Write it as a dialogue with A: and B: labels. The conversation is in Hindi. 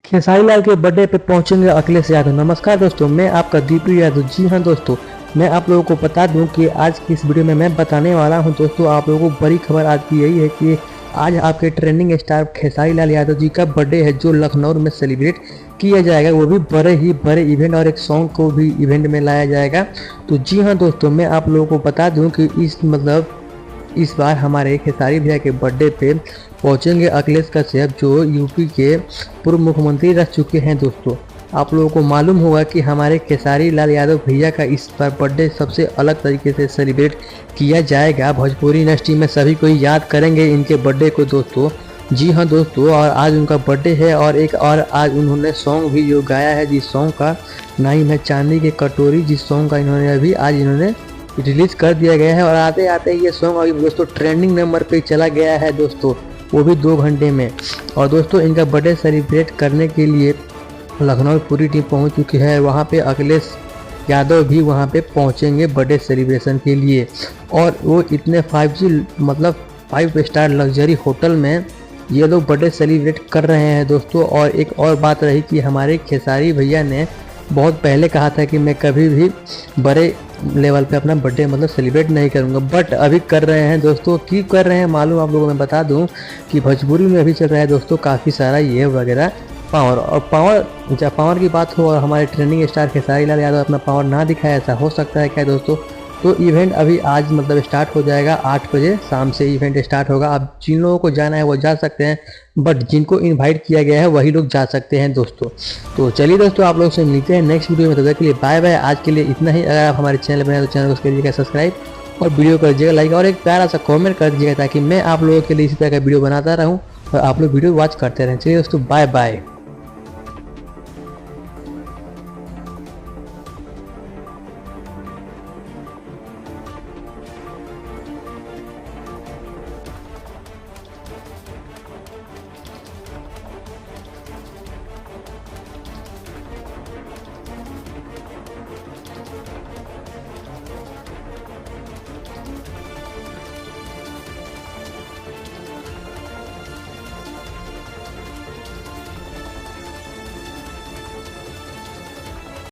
A: खेसारी लाल के बर्थडे पे पहुंचेंगे अखिलेश यादव। नमस्कार दोस्तों, मैं आपका दीपू यादव। जी हाँ दोस्तों, मैं आप लोगों को बता दूं कि आज की इस वीडियो में मैं बताने वाला हूं दोस्तों, आप लोगों को बड़ी खबर आज की यही है कि आज आपके ट्रेंडिंग स्टार खेसारी लाल यादव जी का बर्थडे है, जो लखनऊ में सेलिब्रेट किया जाएगा, वो भी बड़े इवेंट और एक सॉन्ग को भी इवेंट में लाया जाएगा। तो जी हाँ दोस्तों, मैं आप लोगों को बता दूँ कि इस बार हमारे खेसारी भैया के बर्थडे पे पहुंचेंगे अखिलेश कश्यप, जो यूपी के पूर्व मुख्यमंत्री रह चुके हैं। दोस्तों, आप लोगों को मालूम होगा कि हमारे खेसारी लाल यादव भैया का इस बार बर्थडे सबसे अलग तरीके से सेलिब्रेट किया जाएगा। भोजपुरी इंडस्ट्री में सभी कोई याद करेंगे इनके बर्थडे को दोस्तों। जी हाँ दोस्तों, और आज उनका बर्थडे है और आज उन्होंने सॉन्ग भी जो गाया है, जिस सॉन्ग का नाम है चांदी की कटोरी, जिस सॉन्ग का इन्होंने रिलीज कर दिया गया है। और आते आते ये सॉन्ग अभी दोस्तों ट्रेंडिंग नंबर पे चला गया है दोस्तों, वो भी 2 घंटे में। और दोस्तों, इनका बर्थडे सेलिब्रेट करने के लिए लखनऊ पूरी टीम पहुंच चुकी है। वहां पे अखिलेश यादव भी वहां पे पहुंचेंगे बर्थडे सेलिब्रेशन के लिए। और वो इतने 5 स्टार लग्जरी होटल में ये लोग बर्थडे सेलिब्रेट कर रहे हैं दोस्तों। और एक और बात रही कि हमारे खेसारी भैया ने बहुत पहले कहा था कि मैं कभी भी बड़े लेवल पे अपना बर्थडे सेलिब्रेट नहीं करूंगा, बट अभी कर रहे हैं दोस्तों। क्यों कर रहे हैं मालूम आप लोगों को मैं बता दूं कि भोजपुरी में अभी चल रहा है दोस्तों काफ़ी सारा ये वगैरह पावर। और जब पावर की बात हो और हमारे ट्रेंडिंग स्टार खेसारी लाल यादव अपना पावर ना दिखाए, ऐसा हो सकता है क्या दोस्तों? तो इवेंट अभी आज स्टार्ट हो जाएगा 8 बजे शाम से इवेंट स्टार्ट होगा। अब जिन लोगों को जाना है वो जा सकते हैं, बट जिनको इनवाइट किया गया है वही लोग जा सकते हैं दोस्तों। तो चलिए दोस्तों, आप लोग से मिलते हैं नेक्स्ट वीडियो में। तब तक के लिए बाय बाय। आज के लिए इतना ही। अगर आप हमारे चैनल पर हैं तो चैनल को करिएगा सब्सक्राइब और वीडियो कर दीजिएगा लाइक और एक प्यारा सा कॉमेंट कर दीजिएगा, ताकि मैं आप लोगों के लिए इसी तरह का वीडियो बनाता रहूँ और आप लोग वीडियो वॉच करते रहें। चलिए दोस्तों, बाय बाय।